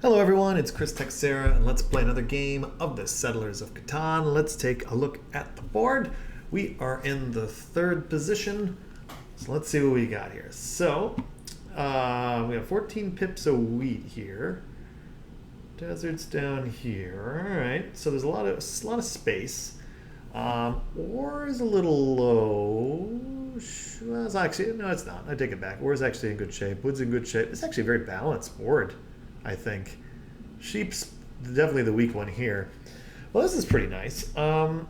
Hello everyone, it's Chris Texera, and let's play another game of the Settlers of Catan. Let's take a look at the board. We are in the third position, so let's see what we got here. So, we have 14 pips of wheat here. Desert's down here. All right, so there's a lot of space. Ore is a little low. Well, it's actually, no, it's not. I take it back. Ore is actually in good shape. Wood's in good shape. It's actually a very balanced board, I think. Sheep's definitely the weak one here. Well, this is pretty nice. I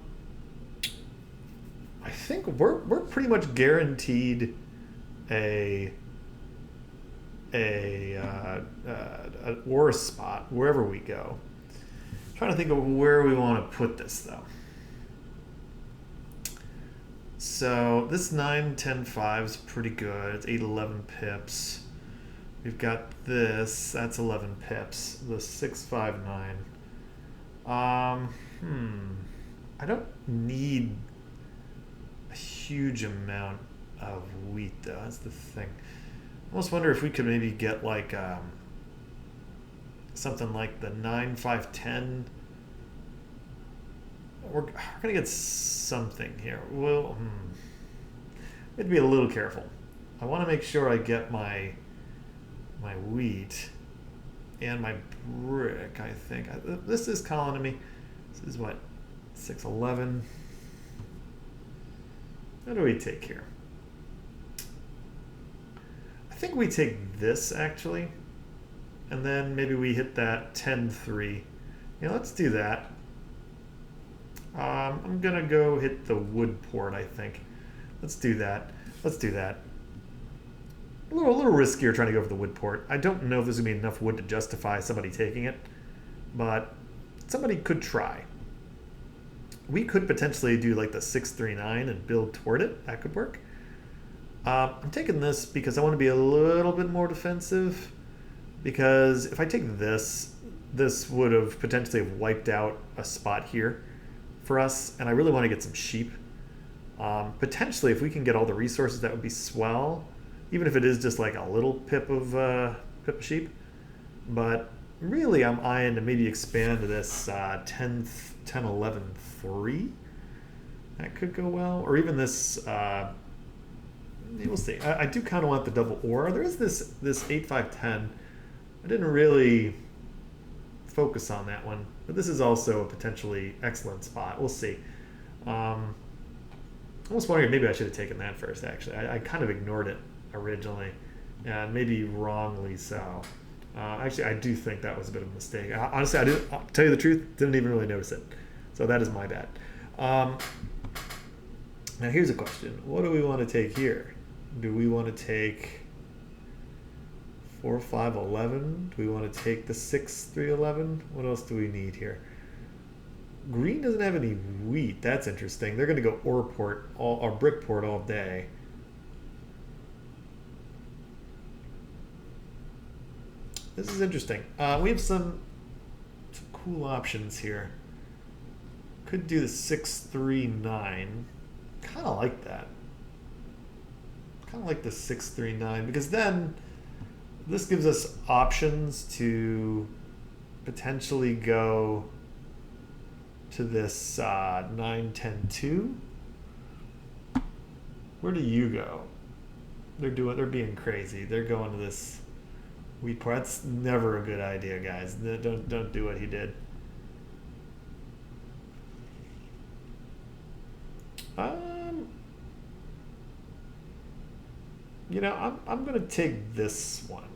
think we're pretty much guaranteed a ore spot wherever we go. I'm trying to think of where we want to put this though. So this 9, 10, 5 is pretty good. It's 8, 11 pips. We've got this. That's 11 pips. The 6, 5, 9. I don't need a huge amount of wheat though. That's the thing. I almost wonder if we could maybe get like something like the 9, 5, 10. We're gonna get something here. Well, we have to be a little careful. I want to make sure I get my wheat and my brick. I think this is calling to me. This is what 611. What do we take here? I think we take this actually, and then maybe we hit that 10-3. Yeah, let's do that. I'm gonna go hit the wood port, I think. Let's do that. Let's do that. A little riskier trying to go for the wood port. I don't know if there's gonna be enough wood to justify somebody taking it, but somebody could try. We could potentially do like the 639 and build toward it. That could work. I'm taking this because I want to be a little bit more defensive, because if I take this would have potentially have wiped out a spot here for us, and I really want to get some sheep. Potentially, if we can get all the resources, that would be swell, even if it is just like a little pip of sheep. But really, I'm eyeing to maybe expand to this 10, 11, 3. That could go well, or even this. We'll see. I do kind of want the double ore. There is this 8, 5, 10. I didn't really focus on that one, but this is also a potentially excellent spot. We'll see. I was wondering maybe I should have taken that first. Actually, I kind of ignored it originally, and maybe wrongly so. Actually, I do think that was a bit of a mistake. Honestly, I didn't. I'll tell you the truth, didn't even really notice it. So that is my bad. Now here's a question: what do we want to take here? Do we want to take 4, 5, 11? Do we want to take the 6, 3, 11? What else do we need here? Green doesn't have any wheat. That's interesting. They're going to go ore port or brick port all day. This is interesting. We have some cool options here. Could do the 6, 3, 9. Kind of like that. Kind of like the 6, 3, 9, because then this gives us options to potentially go to this 9, 10, 2. Where do you go? They're being crazy. They're going to this wheat port. That's never a good idea, guys. Don't do what he did. You know, I'm gonna take this one.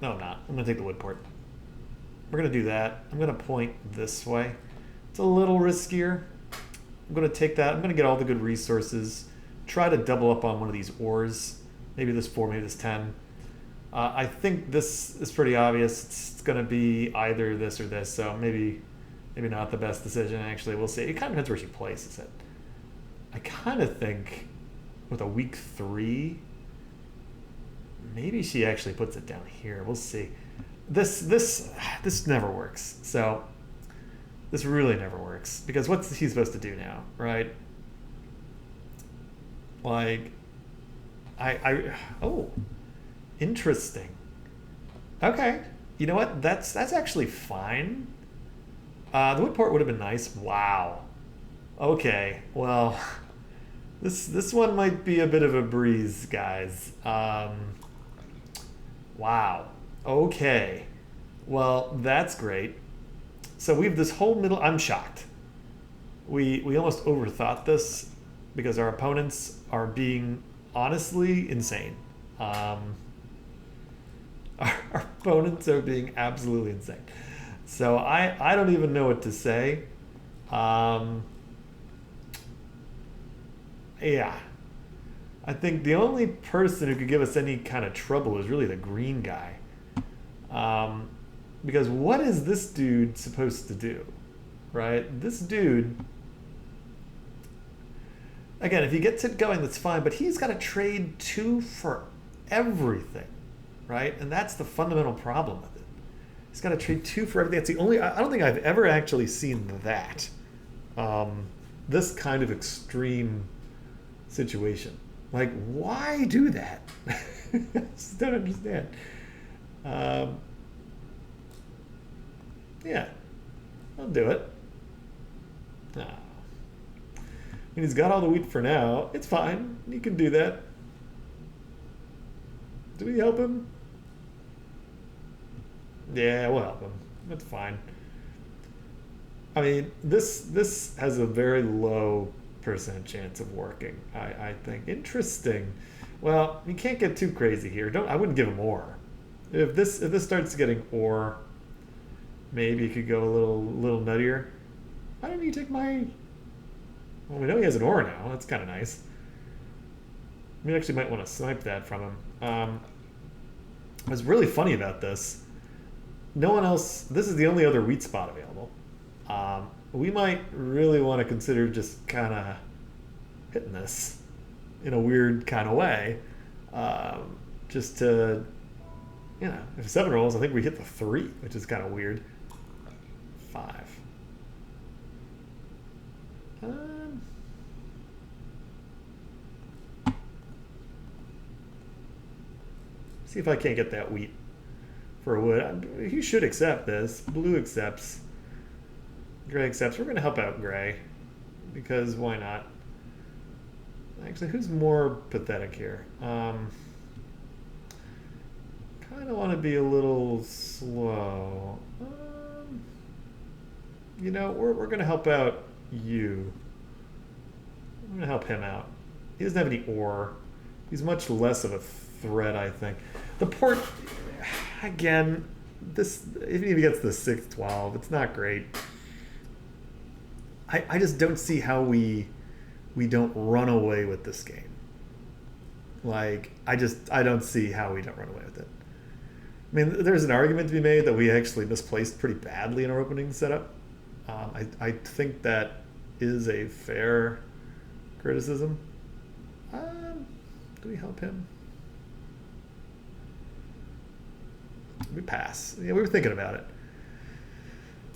No, I'm not. I'm gonna take the wood port. We're gonna do that. I'm gonna point this way. It's a little riskier. I'm gonna take that. I'm gonna get all the good resources. Try to double up on one of these ores. Maybe this 4, maybe this 10. I think this is pretty obvious. It's gonna be either this or this. So maybe not the best decision. Actually, we'll see. It kind of depends where she places it. I kind of think with a week 3, maybe she actually puts it down here. We'll see. This never works. So this really never works, because what's he supposed to do now, right? Like, Oh, interesting. Okay. You know what? That's actually fine. The wood port would have been nice. Wow. Okay. Well, this one might be a bit of a breeze, guys. Wow. Okay. Well, that's great. So we have this whole middle. I'm shocked. We almost overthought this because our opponents are being honestly insane. Our opponents are being absolutely insane. So I don't even know what to say. Yeah. I think the only person who could give us any kind of trouble is really the green guy. Because what is this dude supposed to do? Right? This dude, again, if he gets it going, that's fine, but he's got to trade 2 for everything, right? And that's the fundamental problem with it. He's got to trade 2 for everything. That's the only, I don't think I've ever actually seen that. This kind of extreme situation. Like, why do that? I just don't understand. Yeah, I'll do it. Oh. I mean, he's got all the wheat for now. It's fine. He can do that. Do we help him? Yeah, we'll help him. That's fine. I mean, this has a very low percent chance of working, I think. Interesting. Well, you can't get too crazy here. I wouldn't give him ore. If this starts getting ore, maybe it could go a little nuttier. Why don't you take my... Well, we know he has an ore now. That's kind of nice. We actually might want to snipe that from him. What's really funny about this, no one else... This is the only other wheat spot available. We might really want to consider just kind of hitting this in a weird kind of way. Just to... You know, if 7 rolls, I think we hit the 3, which is kind of weird. 5. See if I can't get that wheat for wood. You should accept this. Blue accepts. Gray accepts. We're going to help out Gray because why not? Actually, who's more pathetic here? Kind of want to be a little slow. You know, we're going to help out you. I'm going to help him out. He doesn't have any ore. He's much less of a threat, I think. The port, again, this, even if he gets the 6-12, it's not great. I just don't see how we don't run away with this game. Like, I don't see how we don't run away with it. I mean, there's an argument to be made that we actually misplaced pretty badly in our opening setup. I think that is a fair criticism. Do we help him? We pass. Yeah, we were thinking about it.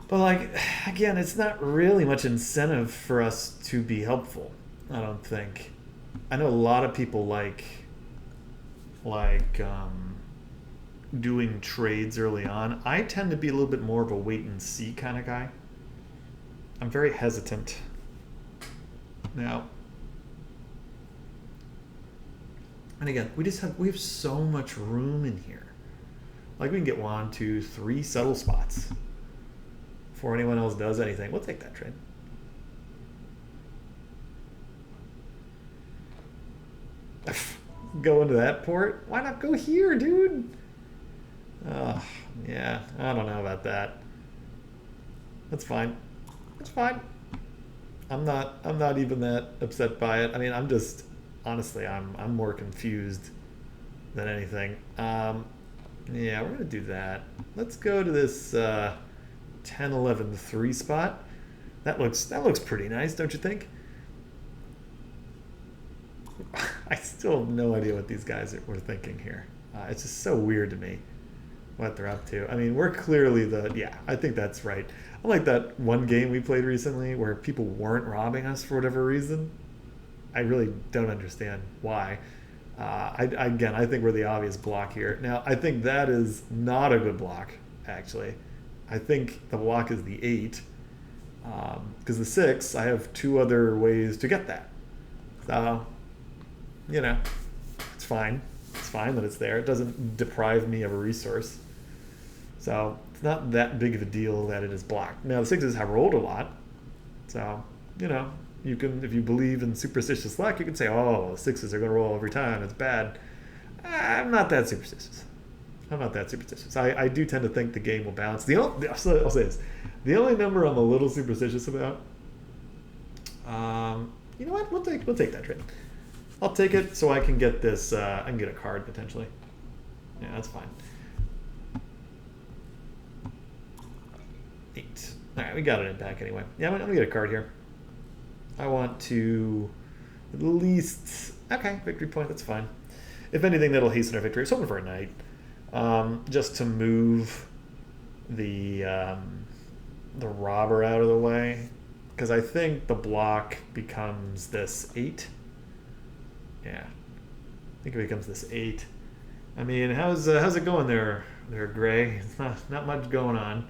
But, like, again, it's not really much incentive for us to be helpful, I don't think. I know a lot of people like doing trades early on. I tend to be a little bit more of a wait and see kind of guy. I'm very hesitant. Now, and again, we have so much room in here. Like, we can get 1, 2, 3 settle spots before anyone else does anything. We'll take that trade. Go into that port? Why not go here, dude? Oh, yeah, I don't know about that. That's fine. It's fine. I'm not even that upset by it. I mean, I'm just, honestly, I'm more confused than anything. Yeah, we're gonna do that. Let's go to this 10, 11, 3 spot. That looks pretty nice, don't you think? I still have no idea what these guys were thinking here. It's just so weird to me what they're up to. I mean, we're clearly I think that's right. Unlike that one game we played recently where people weren't robbing us for whatever reason. I really don't understand why. Again, I think we're the obvious block here. Now, I think that is not a good block, actually. I think the block is the 8. Because the 6, I have 2 other ways to get that. So, you know, it's fine. It's fine that it's there. It doesn't deprive me of a resource. So it's not that big of a deal that it is blocked. Now, the 6s have rolled a lot. So, you know, you can, if you believe in superstitious luck, you can say, oh, 6s are going to roll every time. It's bad. I'm not that superstitious. I do tend to think the game will balance. I'll say this. The only number I'm a little superstitious about, you know what? We'll take that trade. I'll take it so I can get this. I can get a card potentially. Yeah, that's fine. 8. All right, we got it in back anyway. Yeah, I'm gonna get a card here. I want to at least. Okay, victory point. That's fine. If anything, that'll hasten our victory. I was hoping for a knight, just to move the robber out of the way, because I think the block becomes this 8. Yeah, I think it becomes this 8. I mean, how's it going there, Gray? It's not much going on.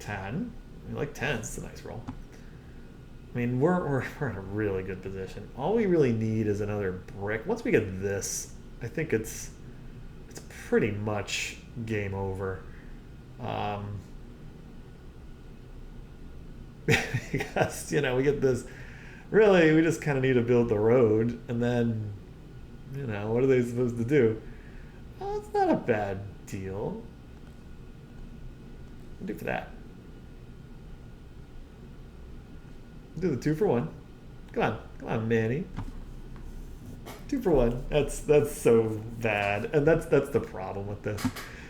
10. I like 10. It's a nice roll. I mean, we're in a really good position. All we really need is another brick. Once we get this, I think it's pretty much game over. Because, you know, we get this. Really, we just kind of need to build the road, and then, you know, what are they supposed to do? Oh, it's not a bad deal. What do for that? Do the 2 for 1. Come on, Manny. 2 for 1. That's so bad, and that's the problem with this.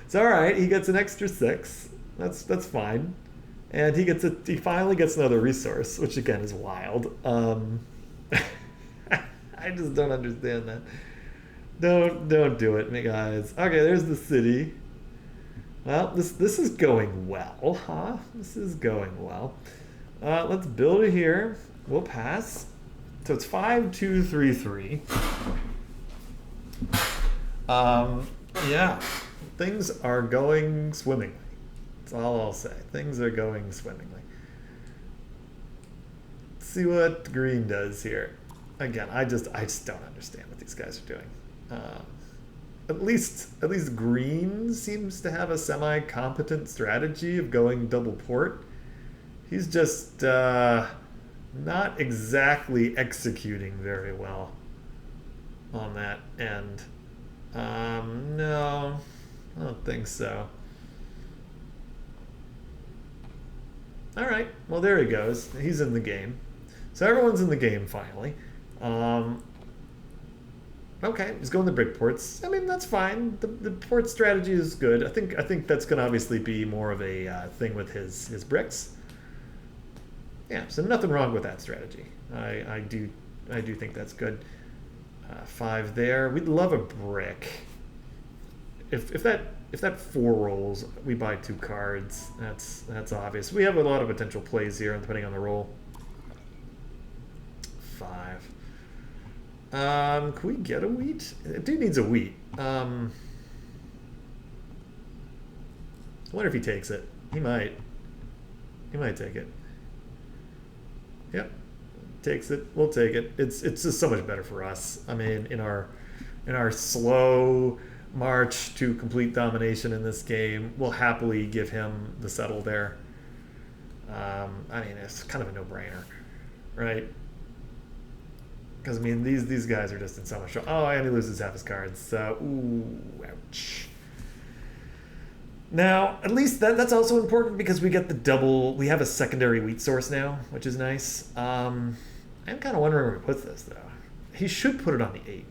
It's all right. He gets an extra 6. That's fine, and he finally gets another resource, which again is wild. I just don't understand that. Don't do it, guys. Okay, there's the city. Well, this is going well, huh? This is going well. Let's build it here. We'll pass. So it's 5, 2, 3, 3. Yeah, things are going swimmingly. That's all I'll say. Things are going swimmingly. Let's see what green does here. Again, I just don't understand what these guys are doing. At least green seems to have a semi-competent strategy of going double port. He's just not exactly executing very well on that end. No, I don't think so. All right, well, there he goes. He's in the game. So everyone's in the game finally. Okay, he's going to brick ports. I mean, that's fine. The port strategy is good. I think that's going to obviously be more of a thing with his bricks. Yeah, so nothing wrong with that strategy. I do think that's good. 5 there. We'd love a brick. If that 4 rolls, we buy 2 cards. That's obvious. We have a lot of potential plays here, depending on the roll. 5. Can we get a wheat? Dude needs a wheat. I wonder if he takes it. He might. He might take it. Yep, takes it. We'll take it. It's just so much better for us. I mean, in our slow march to complete domination in this game, we'll happily give him the settle there. I mean, it's kind of a no-brainer, right? Because I mean, these guys are just in so much trouble. Oh, and he loses half his cards. So, ooh, ouch. Now, at least that's also important because we get the double. We have a secondary wheat source now, which is nice. I'm kind of wondering where he puts this, though. He should put it on the 8.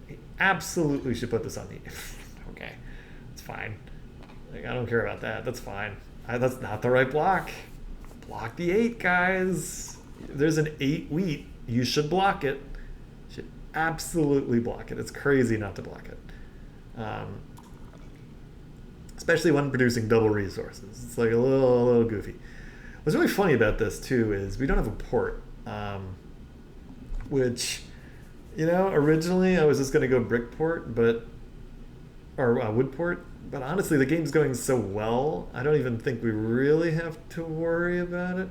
He absolutely should put this on the 8. Okay, it's fine. Like, I don't care about that. That's fine. That's not the right block. Block the 8, guys. If there's an 8 wheat, you should block it. You should absolutely block it. It's crazy not to block it. Especially when producing double resources. It's like a little goofy. What's really funny about this too is we don't have a port. Um, which, originally I was just going to go Brickport, or Woodport, but honestly, the game's going so well, I don't even think we really have to worry about it.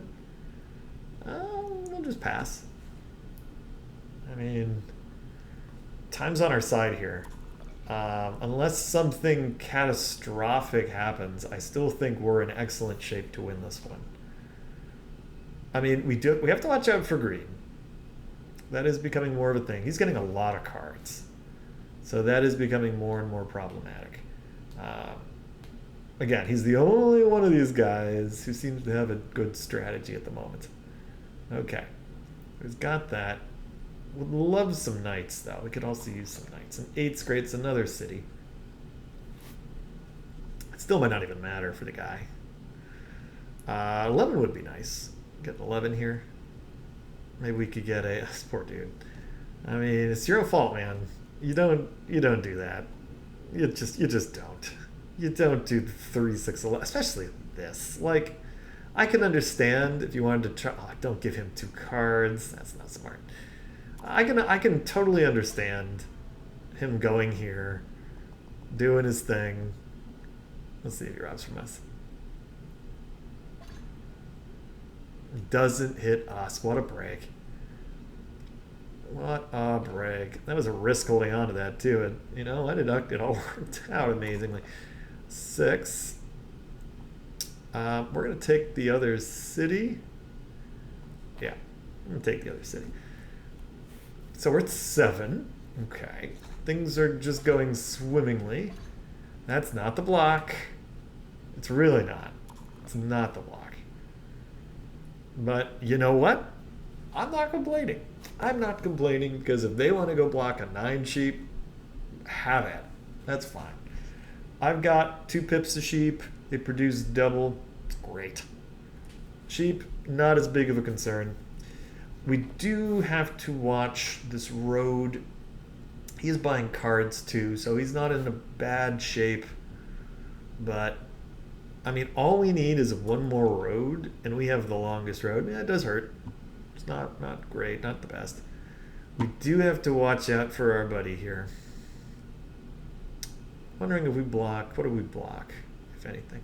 We'll just pass. I mean, time's on our side here. Unless something catastrophic happens, I still think we're in excellent shape to win this one. I mean, we have to watch out for green. That is becoming more of a thing. He's getting a lot of cards. So that is becoming more and more problematic. Again, he's the only one of these guys who seems to have a good strategy at the moment. Okay. He's got that. Would love some knights, though. We could also use some knights. And 8's great. It's another city. It still might not even matter for the guy. 11 would be nice. Get an 11 here. Maybe we could get a poor dude. I mean, it's your fault, man. You don't do that. You just don't. You don't do 3, 6, 11, especially this. Like, I can understand if you wanted to try. Oh, don't give him 2 cards. That's not smart. I can totally understand him going here, doing his thing. Let's see if he robs from us. Doesn't hit us. What a break. What a break. That was a risk holding on to that, too. And, it all worked out amazingly. 6. We're going to take the other city. Yeah, I'm going to take the other city. So we're at 7. Okay. Things are just going swimmingly. That's not the block. It's really not. It's not the block. But you know what? I'm not complaining. I'm not complaining because if they want to go block a 9 sheep, have it. That's fine. I've got 2 pips of sheep. They produce double. It's great. Sheep, not as big of a concern. We do have to watch this road. He is buying cards too, so he's not in a bad shape. But, I mean, all we need is 1 more road, and we have the longest road. Yeah, it does hurt. It's not great, not the best. We do have to watch out for our buddy here. Wondering if we block. What do we block, if anything?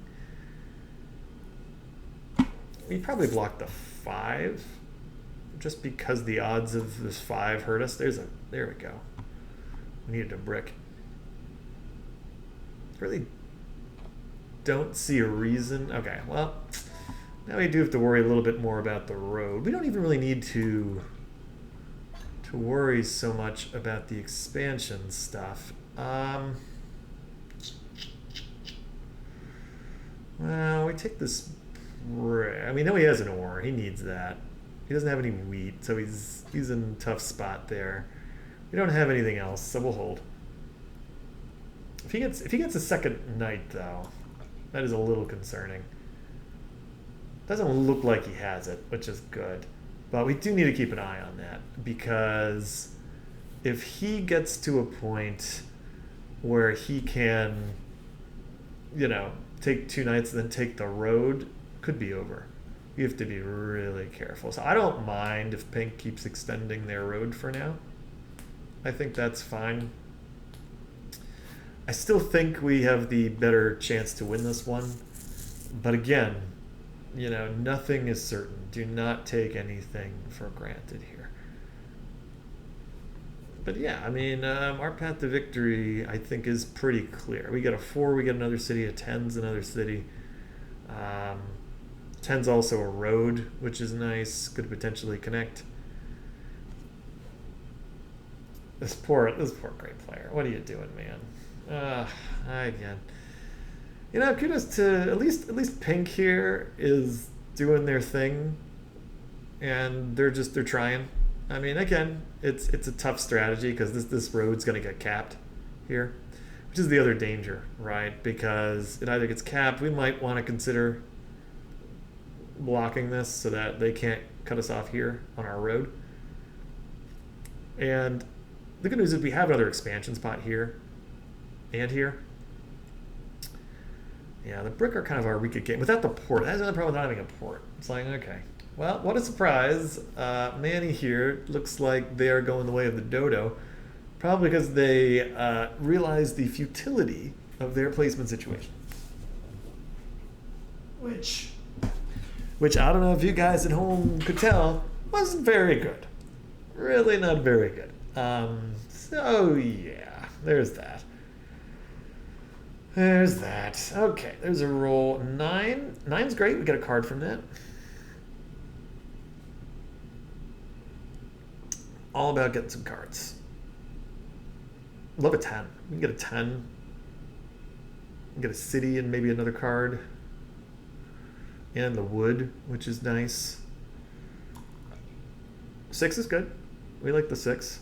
We probably block the 5, just because the odds of this 5 hurt us. There we go. We needed a brick. Really don't see a reason. Okay, well, now we do have to worry a little bit more about the road. We don't even really need to worry so much about the expansion stuff. Well, we take this. I mean, no, he has an ore. He needs that. He doesn't have any wheat, so he's in a tough spot there. We don't have anything else, so we'll hold. If he gets a second knight, though, that is a little concerning. Doesn't look like he has it, which is good. But we do need to keep an eye on that, because if he gets to a point where he can, take 2 knights and then take the road, could be over. You have to be really careful. So I don't mind if Pink keeps extending their road for now. I think that's fine. I still think we have the better chance to win this one. But again, nothing is certain. Do not take anything for granted here. But yeah, I mean, our path to victory, I think, is pretty clear. We get a 4, we get another city. A 10's another city. 10's also a road, which is nice. Could potentially connect. This poor great player. What are you doing, man? Again. Kudos to at least Pink here is doing their thing, and they're trying. I mean, again, it's a tough strategy because this road's going to get capped here, which is the other danger, right? Because it either gets capped, we might want to consider blocking this so that they can't cut us off here on our road. And the good news is we have another expansion spot here and here. Yeah, the brick are kind of our weak game. Without the port, that's another problem with not having a port. It's like, okay, Well, what a surprise. Manny here looks like they are going the way of the dodo. Probably because they realized the futility of their placement situation. Which I don't know if you guys at home could tell, wasn't very good. Really not very good. So yeah, there's that. There's that. Okay, there's a roll. 9. 9's great. We get a card from that. All about getting some cards. Love a 10. We can get a 10. Get a city and maybe another card. And the wood, which is nice. 6 is good. We like the 6.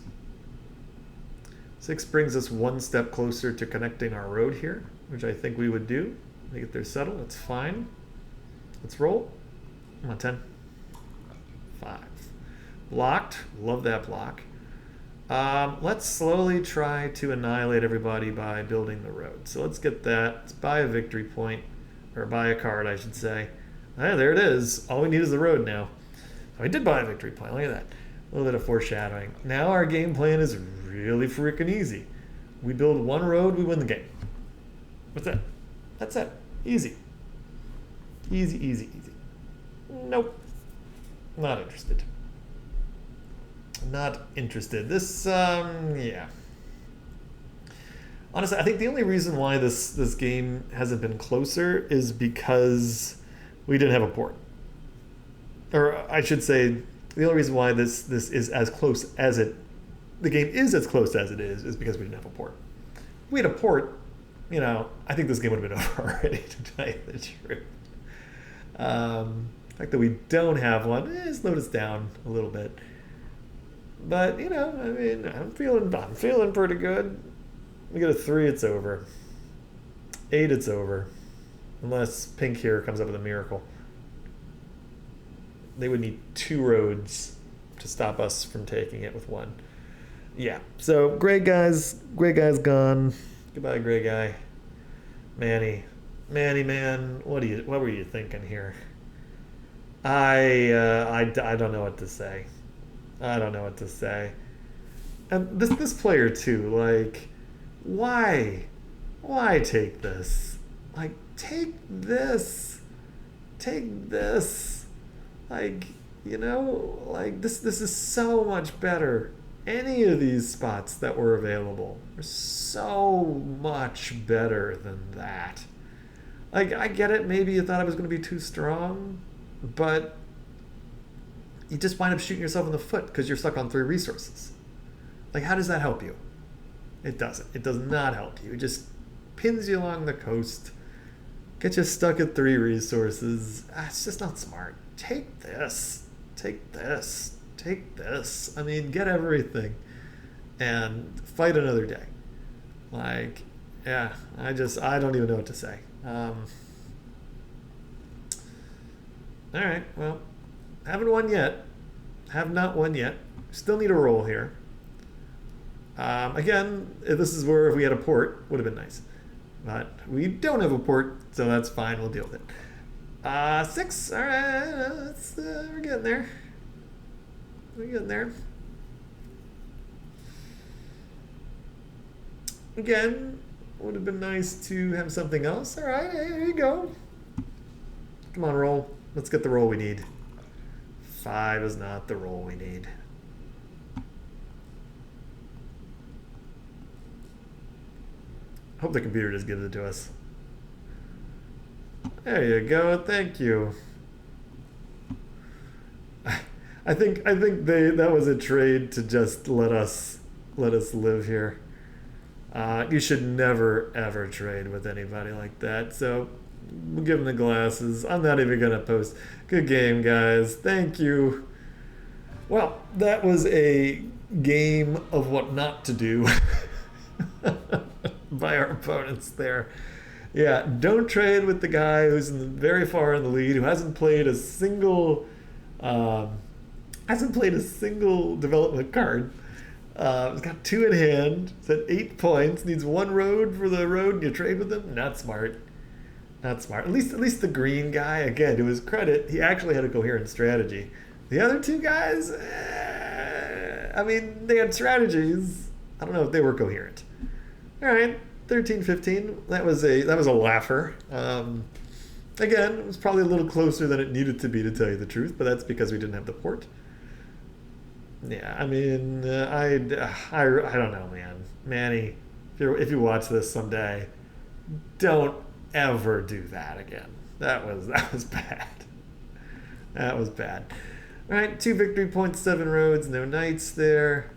6 brings us one step closer to connecting our road here, which I think we would do. They get their settle. That's fine. Let's roll. Come on, 10. 5. Blocked. Love that block. Let's slowly try to annihilate everybody by building the road. So let's get that. Let's buy a victory point. Or buy a card, I should say. Ah, there it is. All we need is the road now. So I did buy a victory point. Look at that. A little bit of foreshadowing. Now our game plan is really freaking easy. We build one road, we win the game. What's that? That's it. Easy. Easy, easy, easy. Nope. Not interested. Not interested. This, yeah. Honestly, I think the only reason why this game hasn't been closer is because we didn't have a port. Or I should say, the only reason why this is as close as the game is as close as it is because we didn't have a port. If we had a port, I think this game would have been over already, to tell you the truth. The fact that we don't have one slowed us down a little bit. But, I'm feeling pretty good. We get a 3, it's over. 8, it's over. Unless Pink here comes up with a miracle. They would need 2 roads to stop us from taking it with 1. Yeah. So gray guy's gone. Goodbye, gray guy. Manny, man, what were you thinking here? I don't know what to say. I don't know what to say. And this player too, like, why take this? Like, take this. Like, this is so much better. Any of these spots that were available are so much better than that. Like, I get it, maybe you thought I was going to be too strong, but you just wind up shooting yourself in the foot because you're stuck on 3 resources. Like, how does that help you? It doesn't. It does not help you. It just pins you along the coast, gets you stuck at 3 resources. It's just not smart. Take this. I mean, get everything and fight another day. Like, yeah, I don't even know what to say. All right, well, haven't won yet. Have not won yet. Still need a roll here. Again, if this is where if we had a port, would have been nice. But we don't have a port, so that's fine. We'll deal with it. 6. All right, we're getting there. Again, would have been nice to have something else. All right, here you go. Come on, roll. Let's get the roll we need. 5 is not the roll we need. Hope the computer just gives it to us. There you go. Thank you. I think that was a trade to just let us live here. You should never ever trade with anybody like that. So we'll give him the glasses. I'm not even gonna post. Good game, guys. Thank you. Well, that was a game of what not to do by our opponents there. Yeah, don't trade with the guy who's very far in the lead, who hasn't played a single development card. He's got 2 in hand. It's at 8 points. Needs 1 road for the road. And you trade with him. Not smart. Not smart. At least the green guy, again, to his credit, he actually had a coherent strategy. The other two guys, I mean, they had strategies. I don't know if they were coherent. All right, 13-15. That was a laugher. Again, it was probably a little closer than it needed to be, to tell you the truth, but that's because we didn't have the port. Yeah, I mean, I don't know, man. Manny, if you watch this someday, don't ever do that again. That was bad. That was bad. All right, 2 victory points, 7 roads, no knights there.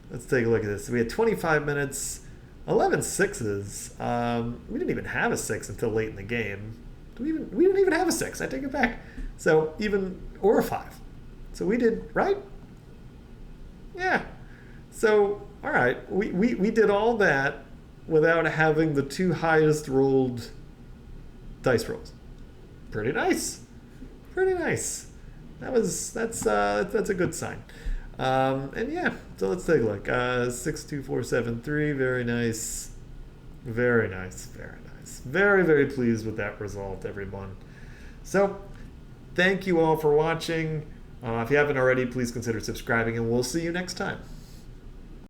Let's take a look at this. We had 25 minutes, 11 sixes. We didn't even have a 6 until late in the game. We didn't even have a 6. I take it back. So or a 5. So we did, right? Yeah. So, all right, we did all that without having the 2 highest rolled dice rolls. Pretty nice. Pretty nice. That's a good sign. And yeah, so let's take a look. 6, 2, 4, 7, 3. Very nice. Very nice. Very nice. Very, very pleased with that result, everyone. So, thank you all for watching. If you haven't already, please consider subscribing, and we'll see you next time.